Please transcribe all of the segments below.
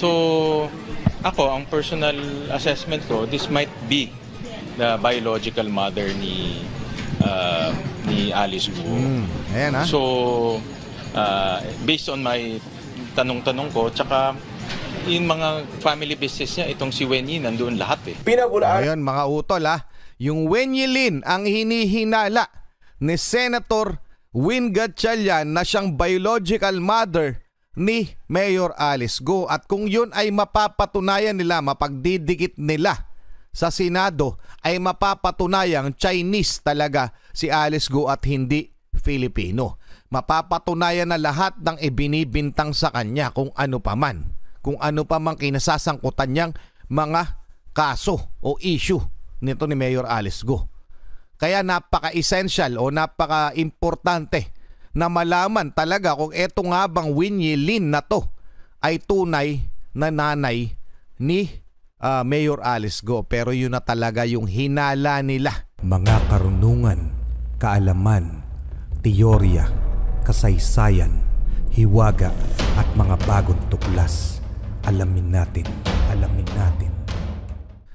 So, ako, ang personal assessment ko, this might be the biological mother ni Alice Guo. Ayan ha. So, based on my tanong-tanong ko, tsaka yung mga family business niya, itong si Wen Yi, nandun lahat eh. Ayun mga utol ha. Yung Wen Yilin ang hinihinala ni Senator Win Gatchalian na siyang biological mother ni Mayor Alice Guo. At kung yun ay mapapatunayan nila, mapagdidikit nila sa Senado, ay mapapatunayang Chinese talaga si Alice Guo at hindi Filipino. Mapapatunayan na lahat ng ibinibintang sa kanya kung ano pa man. Kung ano pa mang kinasasangkutan niyang mga kaso o issue nito ni Mayor Alice Guo. Kaya napaka-essential o napaka-importante na malaman talaga kung eto nga bang Wen Yilin na to ay tunay na nanay ni Mayor Alice Guo. Pero yun na talaga yung hinala nila. Mga karunungan, kaalaman, teorya, kasaysayan, hiwaga at mga bagong tuklas. Alamin natin.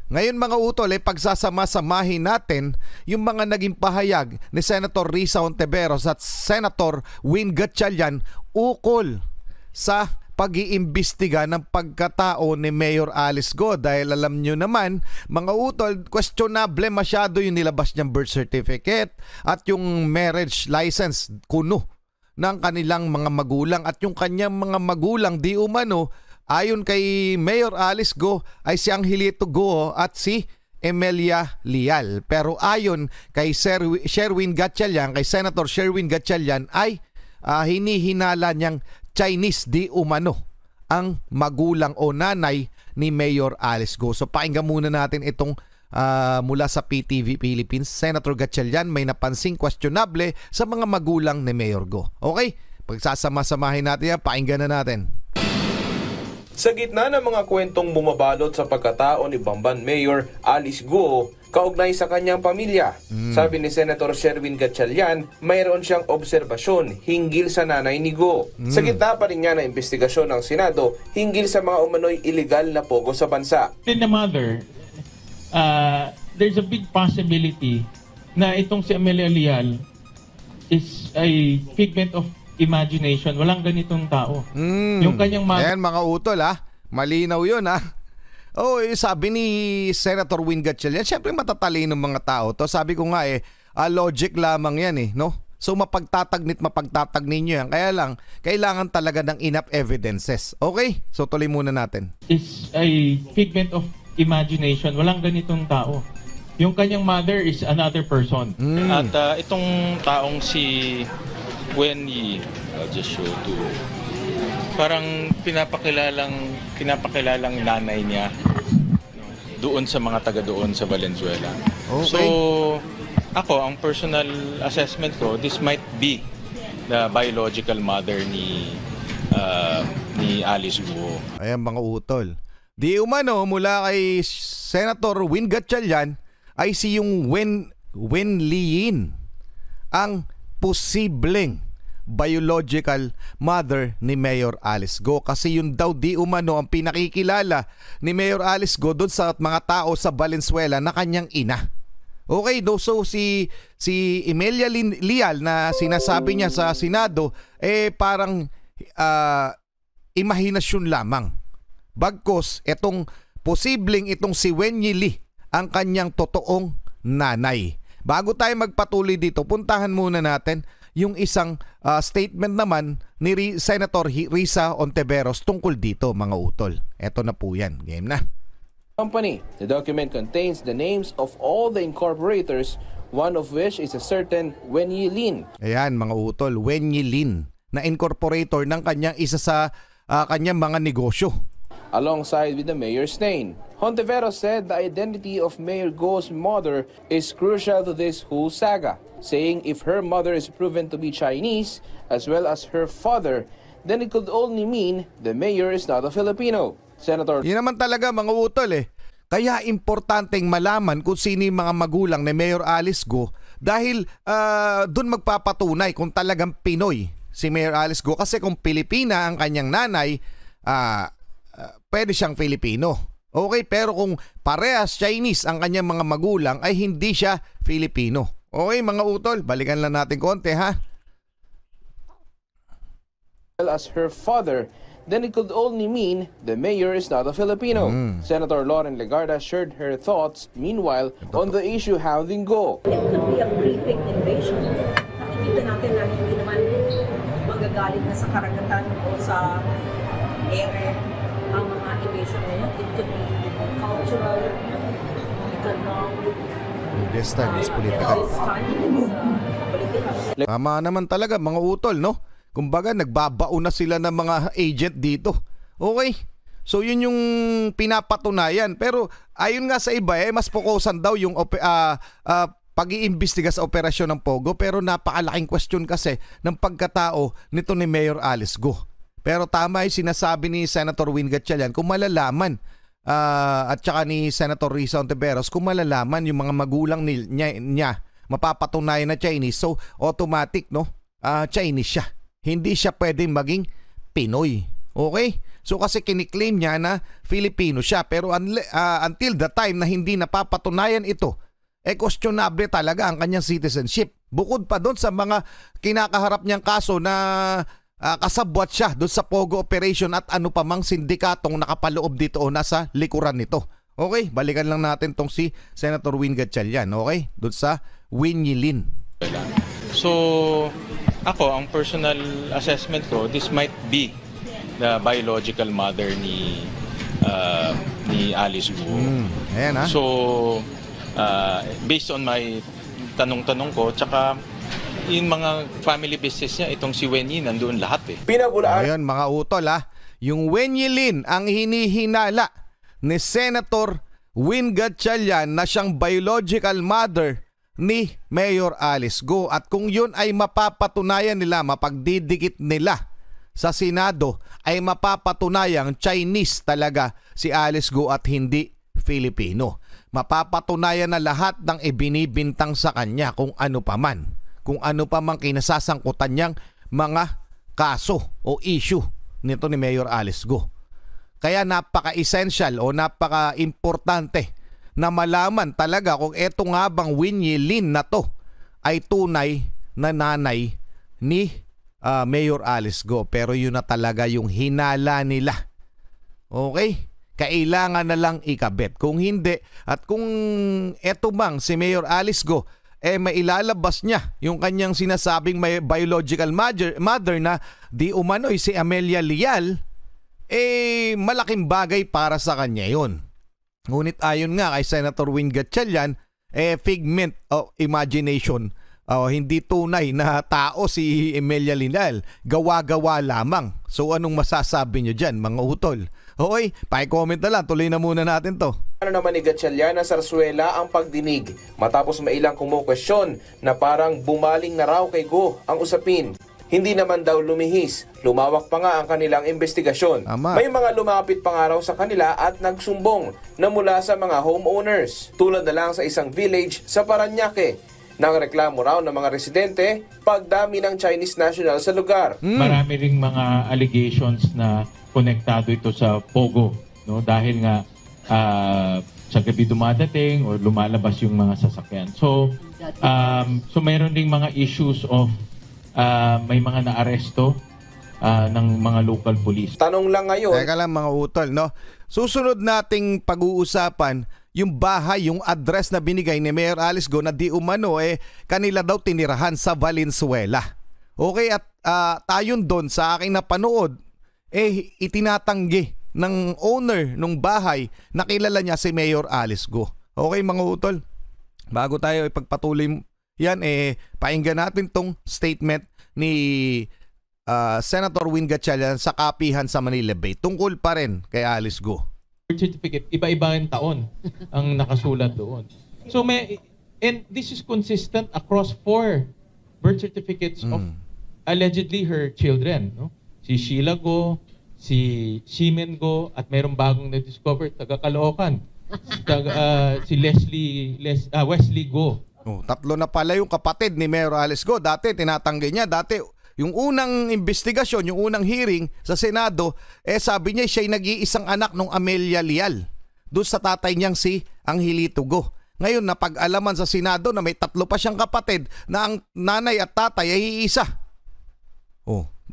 Ngayon mga utol, pagsasama-samahin natin yung mga naging pahayag ni Senator Risa Hontiveros at Senator Win Gatchalian ukol sa pag-iimbestiga ng pagkatao ni Mayor Alice Guo. Dahil alam nyo naman, mga utol, questionable masyado yung nilabas niyang birth certificate at yung marriage license kuno ng kanilang mga magulang. At yung kanyang mga magulang di umano, ayon kay Mayor Alice Guo ay si Angelito Guo at si Emilia Leal. Pero ayon kay Sherwin Gatchalian, kay Senator Sherwin Gatchalian ay hinihinala niyang Chinese di umano ang magulang o nanay ni Mayor Alice Guo. So pakinggan muna natin itong mula sa PTV Philippines. Senator Gatchalian may napansing questionable sa mga magulang ni Mayor Guo. Okay? Pagsasama-samahin natin yan, pakinggan na natin. Sa gitna ng mga kwentong bumabalot sa pagkatao ni Bamban Mayor Alice Guo kaugnay sa kanyang pamilya, sabi ni Senator Sherwin Gatchalian, mayroon siyang obserbasyon hinggil sa nanay ni Guo. Sa gitna pa rin niya ng investigasyon ng Senado hinggil sa mga umano'y illegal na pogo sa bansa. In the mother, there's a big possibility na itong si Emilia Leal is a figment of imagination. Walang ganitong tao. Yung kanyang Ayan mga utol ha. Malinaw yun ha. Oh, sabi ni Senator Win Gatchalian, syempre matatalino ng mga tao to. Sabi ko nga logic lamang yan no? So mapagtatag ninyo yan. Kaya lang, kailangan talaga ng enough evidences. Okay? So tuloy muna natin. Is a figment of imagination. Walang ganitong tao. Yung kanyang mother is another person. At itong taong si Wen Yi, I'll just show to, parang pinapakilalang nanay niya doon sa mga taga doon sa Valenzuela. Okay. So, ako, ang personal assessment ko, this might be the biological mother ni Alice Guo. Ayan mga utol. Di umano mula kay Senator Win Gatchalian ay si yung Wen Liying ang posibleng biological mother ni Mayor Alice Guo. Kasi yun daw di umano ang pinakikilala ni Mayor Alice Guo doon sa mga tao sa Valenzuela na kanyang ina. Okay, so si Emilia Leal na sinasabi niya sa Senado parang imahinasyon lamang. Bagkos itong si Wen Yilin ang kanyang totoong nanay. Bago tayo magpatuloy dito, puntahan muna natin yung isang statement naman ni Senator Risa Hontiveros tungkol dito mga utol. Eto na po yan. Game na. Company. The document contains the names of all the incorporators, one of which is a certain Wen Yilin. Ayan mga utol, Wen Yilin na incorporator ng kanyang isa sa kanyang mga negosyo. Alongside with the mayor's name. Hontiveros said the identity of Mayor Guo's mother is crucial to this whole saga, saying if her mother is proven to be Chinese, as well as her father, then it could only mean the mayor is not a Filipino. Senator... Yun naman talaga mga utol Kaya importanteng malaman kung sino yung mga magulang ni Mayor Alice Guo dahil dun magpapatunay kung talagang Pinoy si Mayor Alice Guo. Kasi kung Pilipina ang kanyang nanay, pwede siyang Filipino. Okay, pero kung parehas Chinese ang kanyang mga magulang ay hindi siya Filipino. Okay mga utol, balikan lang natin konti ha. As her father, then it could only mean the mayor is not a Filipino. Senator Lauren Legarda shared her thoughts, meanwhile, on the issue hounding Go. It could be a pre-picked invasion. Nakikita natin na hindi naman magagalit na sa karagatan o sa ere ang mga invasion na yun. It could be cultural, economic. This time it's political. This time it's political. Tama naman talaga mga utol, no? Kumbaga nagbabaon na sila ng mga agent dito. Okay? So yun yung pinapatunayan. Pero ayon nga sa iba mas fokusan daw yung pag-iimbestiga sa operasyon ng Pogo. Pero napakalaking question kasi ng pagkatao nito ni Mayor Alice Go. Pero tama yung sinasabi ni Senator Win Gatchalian kung malalaman at saka ni Senator Risa Ontiveros kung malalaman yung mga magulang niya mapapatunayan na Chinese. So automatic no Chinese siya. Hindi siya pwedeng maging Pinoy. Okay? So kasi kiniklaim niya na Filipino siya. Pero until the time na hindi napapatunayan ito, questionable talaga ang kanyang citizenship. Bukod pa doon sa mga kinakaharap niyang kaso na kasabwat siya doon sa Pogo operation at ano pa mang sindikatong nakapaloob dito o nasa likuran nito. Okay? Balikan lang natin tong si Senator Win Gatchalian. Okay? Doon sa Win Yilin. So, ako, ang personal assessment ko, this might be the biological mother ni Alice Guo. Ayan ha. So, based on my tanong-tanong ko, tsaka yung mga family business niya, itong si Wen Yi, nandoon lahat eh. Pinabulaan Ayun mga utol yung Wen Yilin ang hinihinala ni Senator Win Gatchalian na siyang biological mother ni Mayor Alice Go. At kung yun ay mapapatunayan nila, mapagdidikit nila sa Senado, ay mapapatunayang Chinese talaga si Alice Go at hindi Filipino. Mapapatunayan na lahat ng ibinibintang sa kanya kung ano pa man. Kung ano pa man kinasasangkutan niyang mga kaso o issue nito ni Mayor Alice Go. Kaya napaka-essential o napaka-importante na malaman talaga kung eto nga bang Win Yilin na to ay tunay na nanay ni Mayor Alice Go. Pero yun na talaga yung hinala nila. Okay? Kailangan na lang ikabit. Kung hindi, at kung eto bang si Mayor Alice Go, mailalabas niya yung kanyang sinasabing may biological mother na di umano'y si Amelia Leal, malaking bagay para sa kanya yun. Ngunit ayon nga kay Senator Win Gatchalian, figment of imagination. Hindi tunay na tao si Amelia Leal. Gawa-gawa lamang. So anong masasabi nyo dyan mga utol? Okay, pa-comment na lang. Tuloy na muna natin to. Ano naman ni Gatchalian na sarsuela ang pagdinig matapos mailang kumukwestiyon na parang bumaling na raw kay Go ang usapin. Hindi naman daw lumihis. Lumawak pa nga ang kanilang investigasyon. Tama. May mga lumapit pa nga raw sa kanila at nagsumbong na mula sa mga homeowners. Tulad na lang sa isang village sa Parañaque. Nangreklamo raw ng mga residente pagdami ng Chinese national sa lugar. Marami ring mga allegations na konektado ito sa Pogo, no? Dahil nga sa gabi dumadating or lumalabas yung mga sasakyan. So mayroon ding mga issues of may mga naaresto ng mga local police. Tanong lang ngayon. Teka lang mga utol, no? Susunod nating pag-uusapan yung bahay, yung address na binigay ni Mayor Alice Go na di umano kanila daw tinirahan sa Valenzuela. Okay, at tayon doon sa aking napanood, itinatanggi ng owner ng bahay na kilala niya si Mayor Alice Go. Okay mga utol, bago tayo ipagpatuloy yan, painggan natin tong statement ni Senator Win Gatchalian sa kapihan sa Manila Bay tungkol pa rin kay Alice Go. Birth certificate, iba-iba yung taon ang nakasulat doon. So and this is consistent across 4 birth certificates of allegedly her children, no? Si Sheila Go, si Ximen Go, at mayroong bagong na-discover taga Caloocan. Si Wesley Go. Tatlo na pala yung kapatid ni Mayor Alice Go. Dati tinatanggi niya. Dati yung unang investigasyon, yung unang hearing sa Senado, sabi niya siya'y nag-iisang anak ng Amelia Leal doon sa tatay niyang si Angelito Go. Ngayon, napag-alaman sa Senado na may 3 pa siyang kapatid na ang nanay at tatay ay iisa.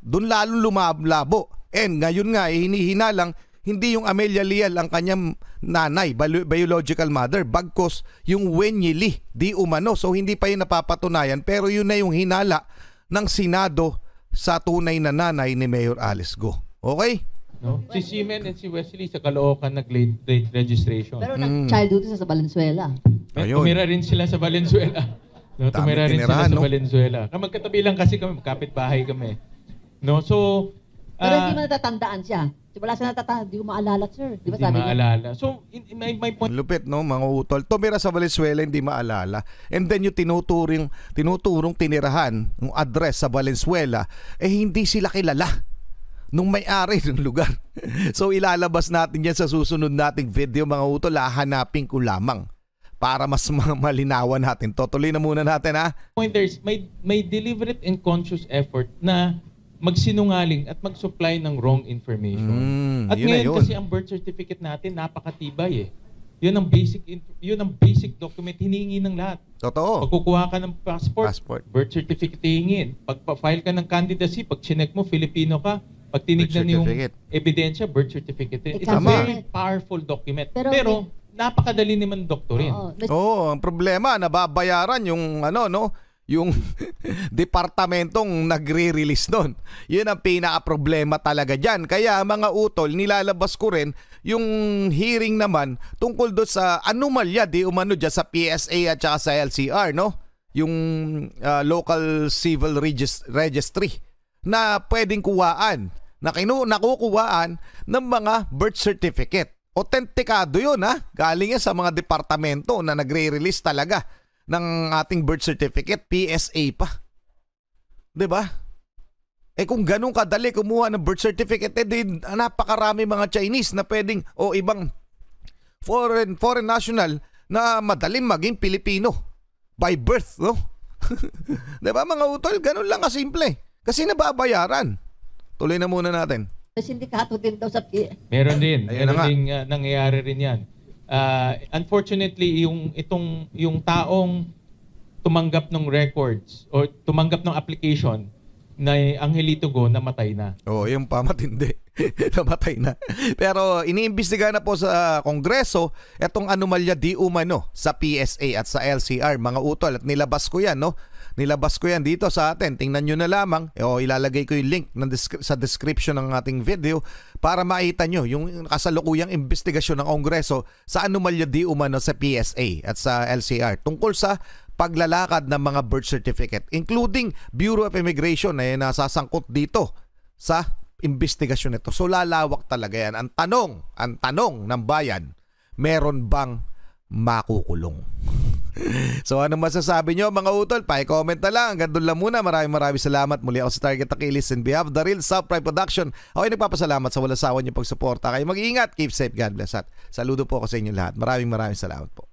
Doon lalo lumalabo. And ngayon nga, hinihinalang hindi yung Amelia Leal ang kanyang nanay, biological mother, bagkos yung Wenyi Lee di umano. So hindi pa yun napapatunayan, pero yun na yung hinala ng Senado sa tunay na nanay ni Mayor Alice Go. Okay? No? Si Seaman and si Wesley sa Caloocan nag-late registration. Pero nag-child duty sa Valenzuela. Ayun. Tumira rin sila sa Valenzuela. No, Dami tumira rin tinirahan, sila sa no? Valenzuela. Magkatabi lang kasi kami, kapitbahay kami. No, so Pero hindi mo natatandaan siya. Wala siya natatandaan. Hindi ko maalala, sir. Di ba hindi sabi niya? maalala. So, may point. Lupit, no, mga utol. Tumira sa Valenzuela, hindi maalala. And then yung tinuturong tinirahan, yung address sa Valenzuela, hindi sila kilala nung may-ari ng lugar. So ilalabas natin yan sa susunod nating video, mga utol. Hahanapin ko lamang para mas malinawan natin. Tutuloy na muna natin, ha? Pointers, may deliberate and conscious effort na magsinungaling at mag-supply ng wrong information. At yun na ngayon yun. kasi ang birth certificate natin napakatibay eh. Yun ang basic document hinihingi ng lahat. Totoo. Pag kukuha ka ng passport, birth certificate hihingin. Pag pa-file ka ng candidacy, pag chinek mo Filipino ka, pag tinignan yung ebidensya, birth certificate. It's a very powerful document. Pero napakadali naman doktorin. Ang problema, nababayaran yung yung departamentong nagre-release nun. Yun ang pinaka-problema talaga dyan. Kaya mga utol, nilalabas ko rin yung hearing naman tungkol doon sa anomalya di umano dyan sa PSA at saka sa LCR, no? Yung local civil registry na pwedeng kuwaan, na nakukuwaan ng mga birth certificate. Autentikado yun, ha? Galing yan sa mga departamento na nagre-release talaga ng ating birth certificate, PSA pa. 'Di ba? Kung ganun kadali kumuha ng birth certificate, napakarami mga Chinese na pwedeng ibang foreign national na madaling maging Pilipino by birth, no? 'Di ba mga utol, ganun lang kasimple. Kasi nababayaran. Tuloy na muna natin. Sindikato din daw sa Meron din. Ayun Meron din nangyayari rin yan. Unfortunately, yung taong tumanggap ng records o tumanggap ng application na Angelito Go, namatay na. Yung pamatindi. Namatay na. Pero iniimbestiga na po sa Kongreso itong anomalya di umano sa PSA at sa LCR, mga utol. At nilabas ko yan, no? Nilabas ko yan dito sa atin. Tingnan nyo na lamang. Ilalagay ko yung link sa description ng ating video para makita nyo yung kasalukuyang investigasyon ng Kongreso sa anomalya di umano sa PSA at sa LCR tungkol sa paglalakad ng mga birth certificate, including Bureau of Immigration na nasasangkot dito sa investigasyon nito. So lalawak talaga yan. Ang tanong ng bayan, meron bang makukulong? So ano masasabi nyo mga utol? Pa-comment na lang. Hanggang doon lang muna. Maraming salamat. Muli ako sa Target Achilles in behalf of The Real South Pride Production. Ako'y nagpapasalamat sa walang sawa niyong pagsuporta. Kayo mag-iingat. Keep safe. God bless. At saludo po ako sa inyo lahat. Maraming salamat po.